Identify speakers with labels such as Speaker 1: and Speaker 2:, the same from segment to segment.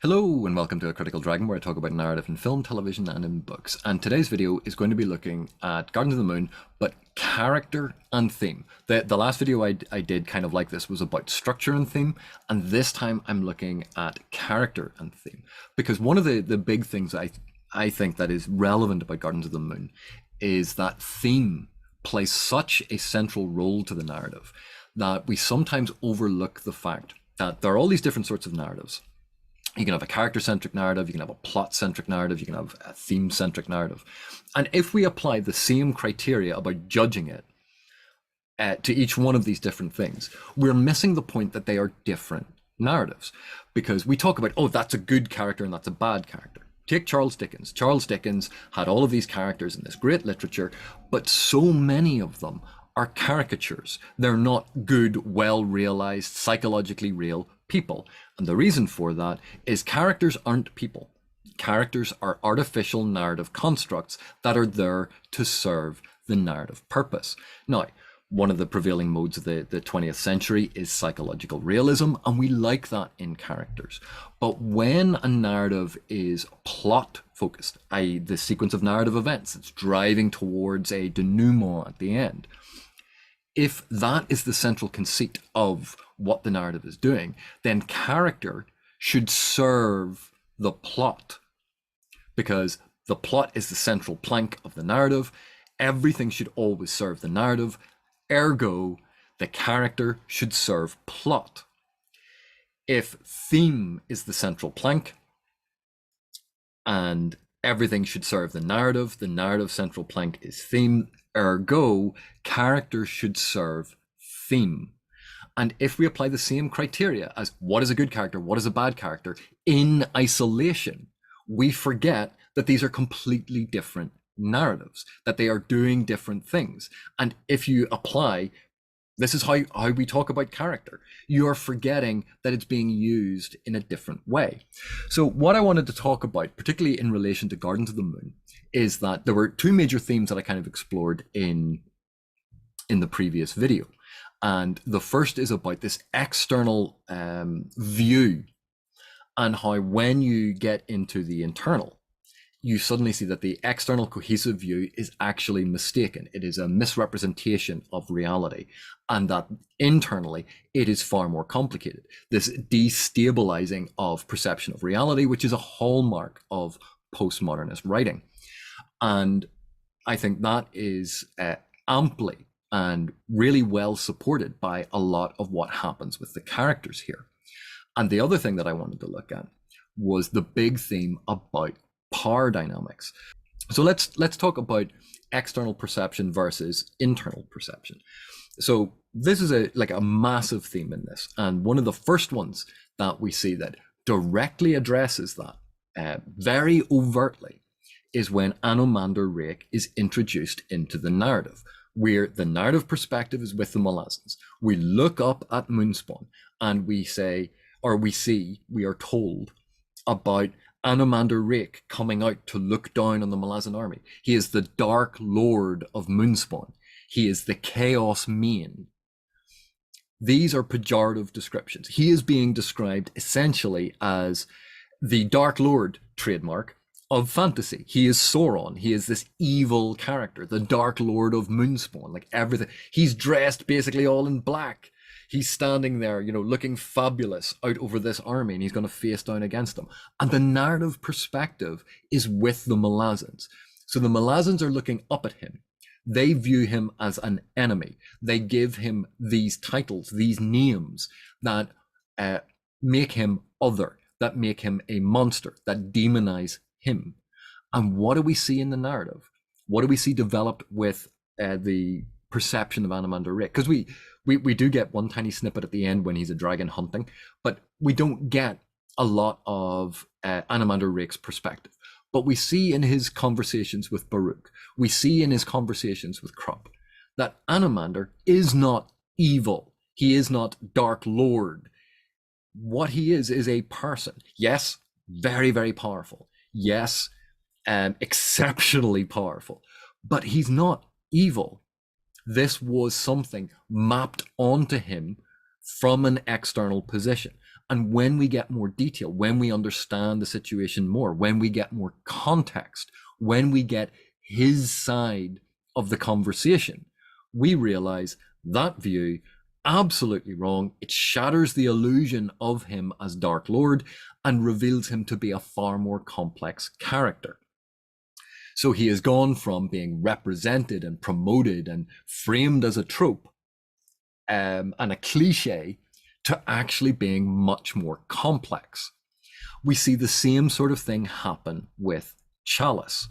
Speaker 1: Hello and welcome to A Critical Dragon, where I talk about narrative in film, television, and in books. And today's video is going to be looking at Gardens of the Moon, but character and theme. The last video I did kind of like this was about structure and theme, and this time I'm looking at character and theme. Because one of the big things I think that is relevant about Gardens of the Moon is that theme plays such a central role to the narrative that we sometimes overlook the fact that there are all these different sorts of narratives. You can have a character-centric narrative, you can have a plot-centric narrative, you can have a theme-centric narrative. And if we apply the same criteria about judging it to each one of these different things, we're missing the point that they are different narratives. Because we talk about, oh, that's a good character and that's a bad character. Take Charles Dickens. Charles Dickens had all of these characters in this great literature, but so many of them are caricatures. They're not good, well-realized, psychologically real people. And the reason for that is characters aren't people. Characters are artificial narrative constructs that are there to serve the narrative purpose. Now, one of the prevailing modes of the 20th century is psychological realism, and we like that in characters. But when a narrative is plot focused, i.e. the sequence of narrative events, it's driving towards a denouement at the end, if that is the central conceit of what the narrative is doing, then character should serve the plot, because the plot is the central plank of the narrative. Everything should always serve the narrative. Ergo, the character should serve plot. If theme is the central plank and everything should serve the narrative central plank is theme, ergo, character should serve theme. And if we apply the same criteria as what is a good character, what is a bad character, in isolation, we forget that these are completely different narratives, that they are doing different things. And if you apply, this is how we talk about character, you are forgetting that it's being used in a different way. So what I wanted to talk about, particularly in relation to Gardens of the Moon, is that there were two major themes that I kind of explored in the previous video. And the first is about this external view, and how when you get into the internal, you suddenly see that the external cohesive view is actually mistaken. It is a misrepresentation of reality, and that internally it is far more complicated. This destabilizing of perception of reality, which is a hallmark of postmodernist writing. And I think that is amply and really well supported by a lot of what happens with the characters here. And the other thing that I wanted to look at was the big theme about power dynamics. So let's talk about external perception versus internal perception. So this is a massive theme in this, and one of the first ones that we see that directly addresses that very overtly is when Anomander Rake is introduced into the narrative, where the narrative perspective is with the Malazans. We look up at Moonspawn and we say, or we are told about Anomander Rake coming out to look down on the Malazan army. He is the Dark Lord of Moonspawn. He is the Chaos Main. These are pejorative descriptions. He is being described essentially as the Dark Lord trademark of fantasy. He is Sauron. He is this evil character, the Dark Lord of Moonspawn, like everything. He's dressed basically all in black. He's standing there, looking fabulous out over this army, and he's going to face down against them. And the narrative perspective is with the Malazans. So the Malazans are looking up at him. They view him as an enemy. They give him these titles, these names that make him other, that make him a monster, that demonize him. And what do we see in the narrative? What do we see developed with the perception of Anomander Rake? Because we do get one tiny snippet at the end when he's a dragon hunting, but we don't get a lot of Anomander Rake's perspective. But we see in his conversations with Baruch, we see in his conversations with Krupp, that Anomander is not evil. He is not Dark Lord. What he is a person. Yes, very, very powerful. Yes, exceptionally powerful. But he's not evil. This was something mapped onto him from an external position. And when we get more detail, when we understand the situation more, when we get more context, when we get his side of the conversation, we realize that view absolutely wrong. It shatters the illusion of him as Dark Lord and reveals him to be a far more complex character. So he has gone from being represented and promoted and framed as a trope and a cliche to actually being much more complex. We see the same sort of thing happen with Chalice.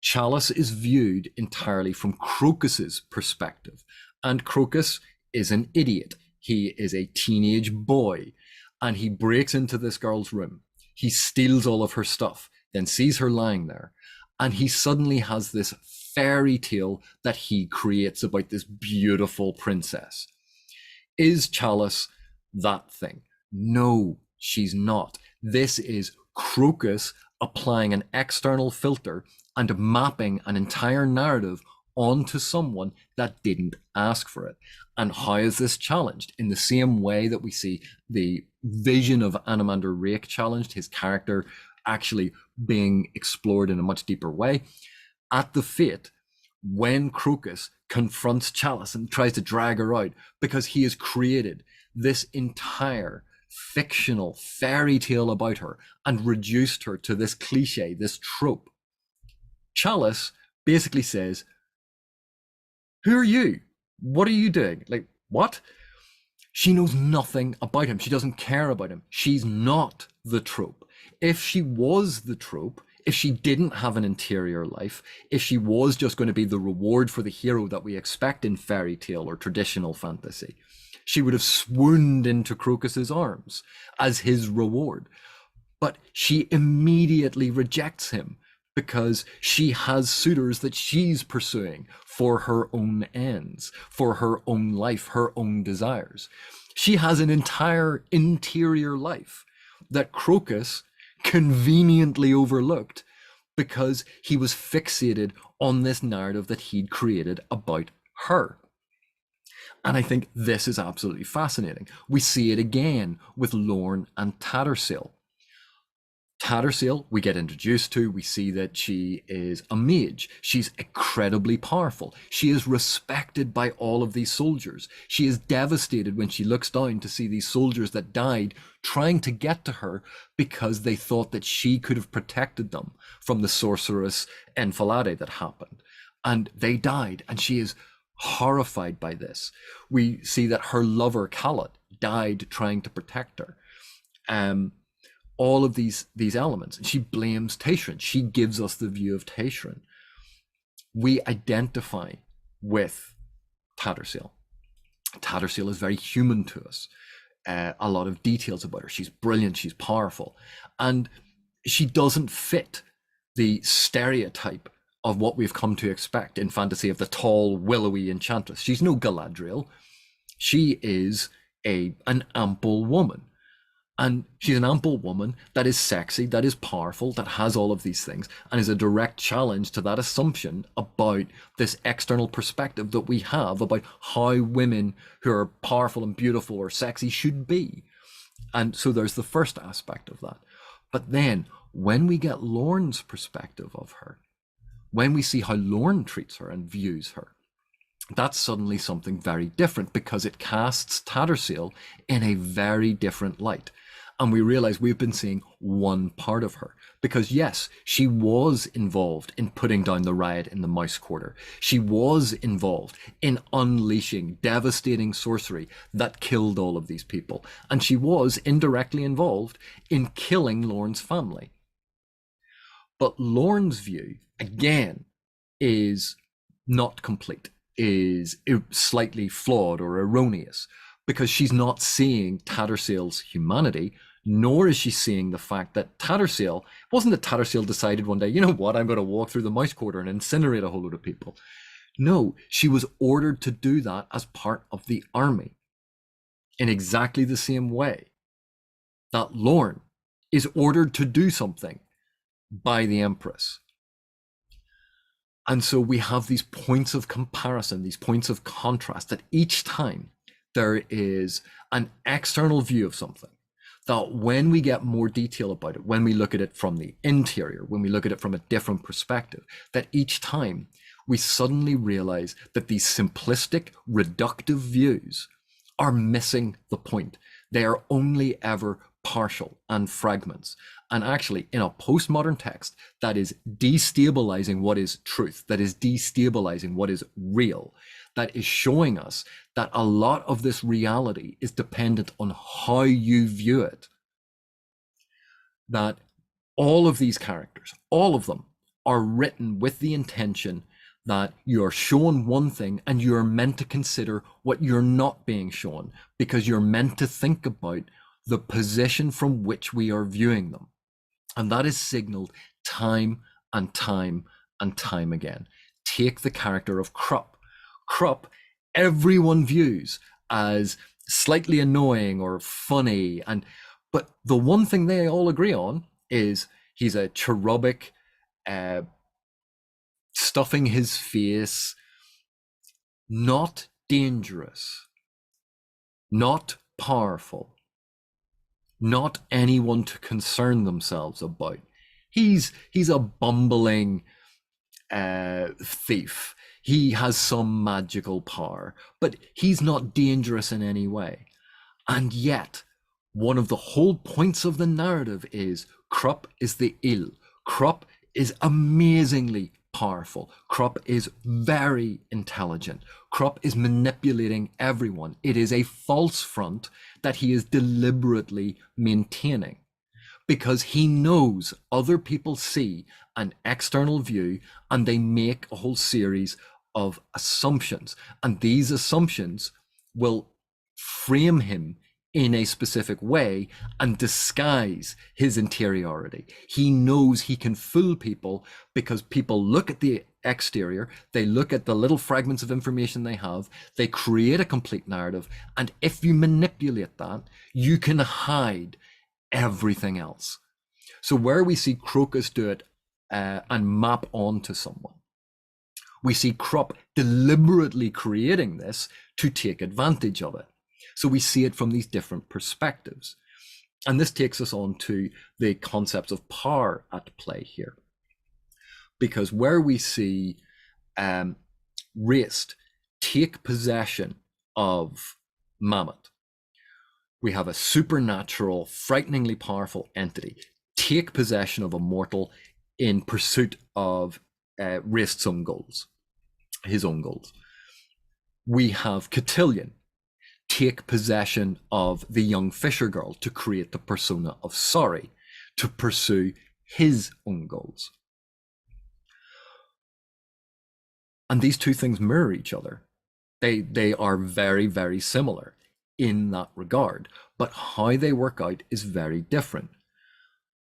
Speaker 1: Chalice is viewed entirely from Crocus's perspective, and Crocus is an idiot. He is a teenage boy, and he breaks into this girl's room. He steals all of her stuff, then sees her lying there, and he suddenly has this fairy tale that he creates about this beautiful princess. Is Chalice that thing? No, she's not. This is Crocus applying an external filter and mapping an entire narrative onto someone that didn't ask for it. And how is this challenged? In the same way that we see the vision of Animander Rake challenged, his character actually being explored in a much deeper way. At the Fate, when Crocus confronts Chalice and tries to drag her out, because he has created this entire fictional fairy tale about her and reduced her to this cliche, this trope. Chalice basically says, who are you? What are you doing? Like, what? She knows nothing about him. She doesn't care about him. She's not the trope. If she was the trope, if she didn't have an interior life, if she was just going to be the reward for the hero that we expect in fairy tale or traditional fantasy, she would have swooned into Crocus's arms as his reward. But she immediately rejects him because she has suitors that she's pursuing for her own ends, for her own life, her own desires. She has an entire interior life that Crocus conveniently overlooked because he was fixated on this narrative that he'd created about her. And I think this is absolutely fascinating. We see it again with Lorne and Tattersail. Tattersail, we get introduced to, we see that she is a mage. She's incredibly powerful. She is respected by all of these soldiers. She is devastated when she looks down to see these soldiers that died trying to get to her because they thought that she could have protected them from the sorceress enfilade that happened. And they died, and she is horrified by this. We see that her lover, Khaled, died trying to protect her. All of these elements, and she blames Tayshrin. She gives us the view of Tayshrin. We identify with Tattersail. Tattersail is very human to us. A lot of details about her. She's brilliant, she's powerful, and she doesn't fit the stereotype of what we've come to expect in fantasy of the tall, willowy enchantress. She's no Galadriel. She is an ample woman. And she's an ample woman that is sexy, that is powerful, that has all of these things, and is a direct challenge to that assumption about this external perspective that we have about how women who are powerful and beautiful or sexy should be. And so there's the first aspect of that. But then when we get Lorne's perspective of her, when we see how Lorne treats her and views her, that's suddenly something very different because it casts Tattersail in a very different light. And we realize we've been seeing one part of her because yes, she was involved in putting down the riot in the Mouse Quarter. She was involved in unleashing devastating sorcery that killed all of these people. And she was indirectly involved in killing Lorne's family. But Lorne's view, again, is not complete, is slightly flawed or erroneous, because she's not seeing Tattersail's humanity, nor is she seeing the fact that Tattersail, wasn't that Tattersail decided one day, you know what, I'm going to walk through the Mouse Quarter and incinerate a whole load of people. No, she was ordered to do that as part of the army, in exactly the same way that Lorne is ordered to do something by the Empress. And so we have these points of comparison, these points of contrast, that each time there is an external view of something, that when we get more detail about it, when we look at it from the interior, when we look at it from a different perspective, that each time we suddenly realize that these simplistic, reductive views are missing the point. They are only ever partial and fragments. And actually, in a postmodern text that is destabilizing what is truth, that is destabilizing what is real, that is showing us that a lot of this reality is dependent on how you view it, that all of these characters, all of them, are written with the intention that you're shown one thing and you're meant to consider what you're not being shown, because you're meant to think about the position from which we are viewing them. And that is signaled time and time and time again. Take the character of Krupp. Krupp, everyone views as slightly annoying or funny, but the one thing they all agree on is he's a cherubic, stuffing his face, not dangerous, not powerful, not anyone to concern themselves about. He's a bumbling thief. He has some magical power, but he's not dangerous in any way. And yet, one of the whole points of the narrative is Krupp is the ill. Krupp is amazingly powerful. Krupp is very intelligent. Krupp is manipulating everyone. It is a false front that he is deliberately maintaining, because he knows other people see an external view and they make a whole series of assumptions. And these assumptions will frame him in a specific way and disguise his interiority. He knows he can fool people because people look at the exterior, they look at the little fragments of information they have, they create a complete narrative, and if you manipulate that, you can hide everything else. So where we see Crocus do it and map onto someone, we see Krupp deliberately creating this to take advantage of it. So we see it from these different perspectives. And this takes us on to the concepts of power at play here. Because where we see Raist take possession of Mammoth, we have a supernatural, frighteningly powerful entity take possession of a mortal in pursuit of Raist's own goals, his own goals. We have Cotillion take possession of the young fisher girl to create the persona of Sorry, to pursue his own goals. And these two things mirror each other. They are very, very similar in that regard, but how they work out is very different.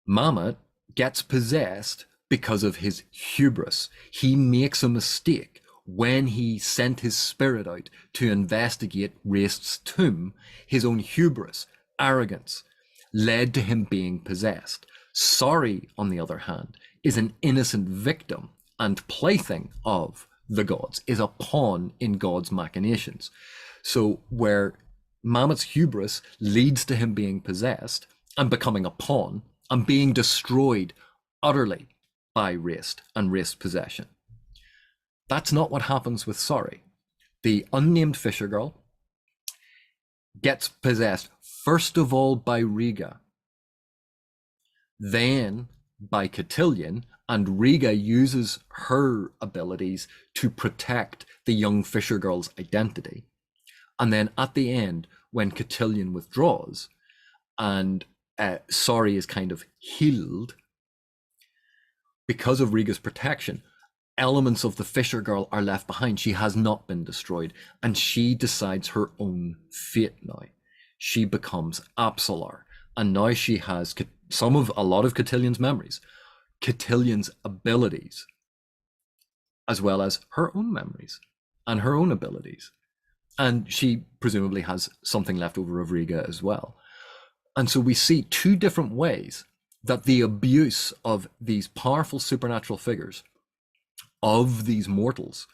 Speaker 1: Mammoth gets possessed because of his hubris. He makes a mistake when he sent his spirit out to investigate Raist's tomb. His own hubris, arrogance, led to him being possessed. Sorry, on the other hand, is an innocent victim and plaything of the gods, is a pawn in God's machinations. So where Mammoth's hubris leads to him being possessed and becoming a pawn and being destroyed utterly by Raist and Raist's possession. That's not what happens with Sorry. The unnamed fisher girl gets possessed first of all by Riga, then by Cotillion, and Riga uses her abilities to protect the young fisher girl's identity. And then at the end, when Cotillion withdraws and Sorry is kind of healed, because of Riga's protection, elements of the fisher girl are left behind. She has not been destroyed, and she decides her own fate now. She becomes Apsalar, and now she has a lot of Cotillion's memories, Cotillion's abilities, as well as her own memories and her own abilities. And she presumably has something left over of Riga as well. And so we see two different ways that the abuse of these powerful supernatural figures, of these mortals,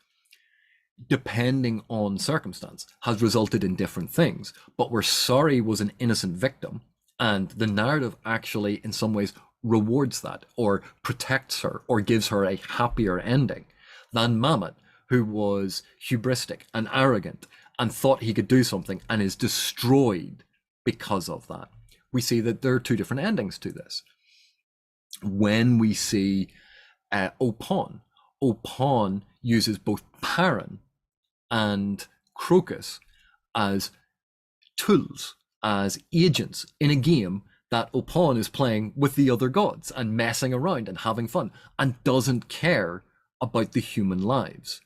Speaker 1: depending on circumstance, has resulted in different things. But where Sorry was an innocent victim And the narrative actually, in some ways, rewards that or protects her or gives her a happier ending than Mamet, who was hubristic and arrogant and thought he could do something and is destroyed because of that. We see that there are two different endings to this. When we see Opon, Opon uses both Paran and Crocus as tools, as agents in a game that Opon is playing with the other gods and messing around and having fun and doesn't care about the human lives.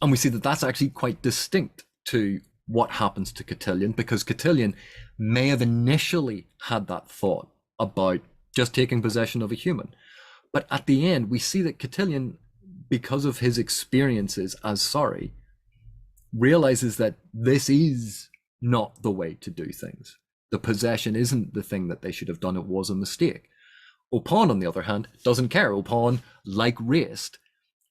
Speaker 1: And we see that that's actually quite distinct to what happens to Cotillion, because Cotillion may have initially had that thought about just taking possession of a human. But at the end, we see that Cotillion, because of his experiences as Sorry, realizes that this is not the way to do things. The possession isn't the thing that they should have done. It was a mistake. Opon, on the other hand, doesn't care. Opon, like Raist,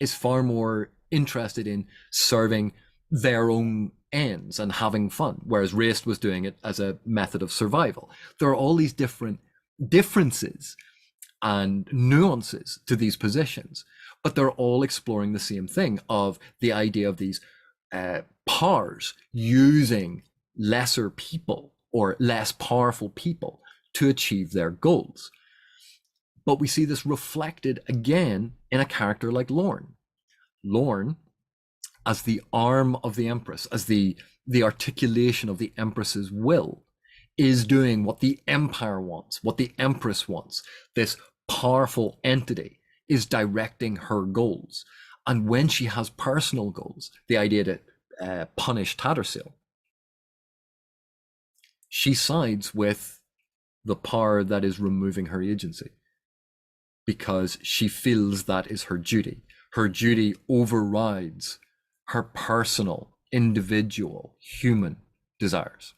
Speaker 1: is far more interested in serving their own ends and having fun, whereas Raist was doing it as a method of survival. There are all these different differences and nuances to these positions, but they're all exploring the same thing of the idea of these powers using lesser people or less powerful people to achieve their goals. But we see this reflected again in a character like Lorne. Lorne, as the arm of the Empress, as the articulation of the Empress's will, is doing what the Empire wants, what the Empress wants. This powerful entity is directing her goals. And when she has personal goals, the idea to punish Tattersail, she sides with the power that is removing her agency, because she feels that is her duty. Her duty overrides her personal, individual, human desires.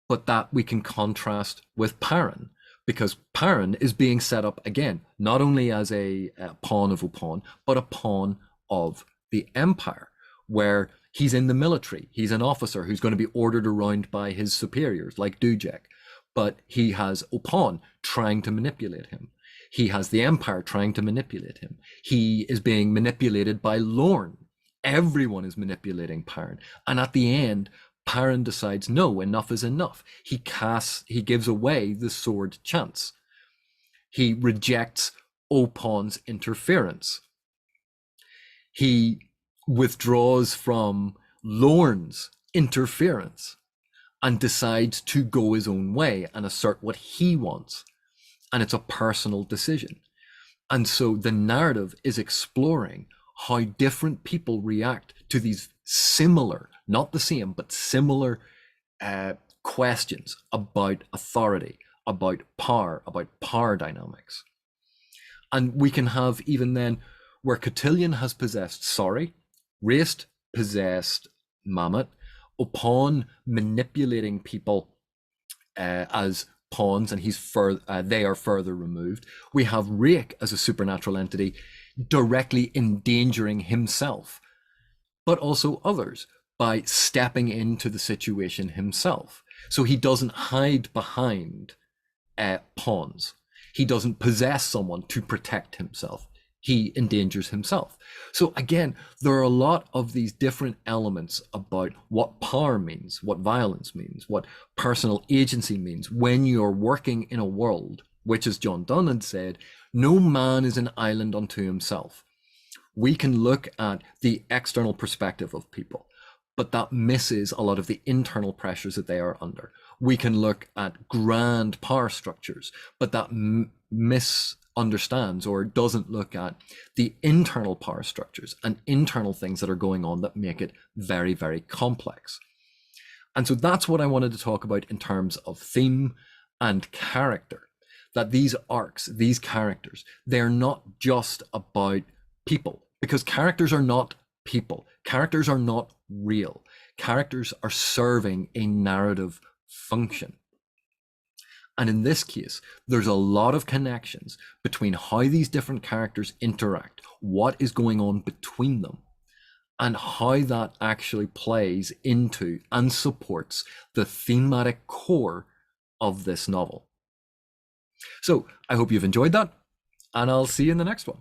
Speaker 1: But that we can contrast with Paran, because Paran is being set up again, not only as a pawn of Opon, but a pawn of the Empire, where he's in the military. He's an officer who's going to be ordered around by his superiors, like Dujek. But he has Opon trying to manipulate him. He has the Empire trying to manipulate him. He is being manipulated by Lorne. Everyone is manipulating Paran. And at the end, Paran decides, no, enough is enough. He gives away the sword chance. He rejects Opon's interference. He withdraws from Lorne's interference and decides to go his own way and assert what he wants. And it's a personal decision. And so the narrative is exploring how different people react to these similar, not the same, but similar questions about authority, about power dynamics. And we can have even then where Cotillion has possessed Sorry, Raist possessed Mamet, Opon manipulating people as pawns, and they are further removed. We have Rake as a supernatural entity directly endangering himself, but also others by stepping into the situation himself. So he doesn't hide behind pawns. He doesn't possess someone to protect himself. He endangers himself. So again, there are a lot of these different elements about what power means, what violence means, what personal agency means when you're working in a world, which, as John Donne had said, no man is an island unto himself. We can look at the external perspective of people, but that misses a lot of the internal pressures that they are under. We can look at grand power structures, but that misunderstands or doesn't look at the internal power structures and internal things that are going on that make it very, very complex. And so that's what I wanted to talk about in terms of theme and character, that these arcs, these characters, they're not just about people, because characters are not people. Characters are not real. Characters are serving a narrative function. And in this case, there's a lot of connections between how these different characters interact, what is going on between them, and how that actually plays into and supports the thematic core of this novel. So I hope you've enjoyed that, and I'll see you in the next one.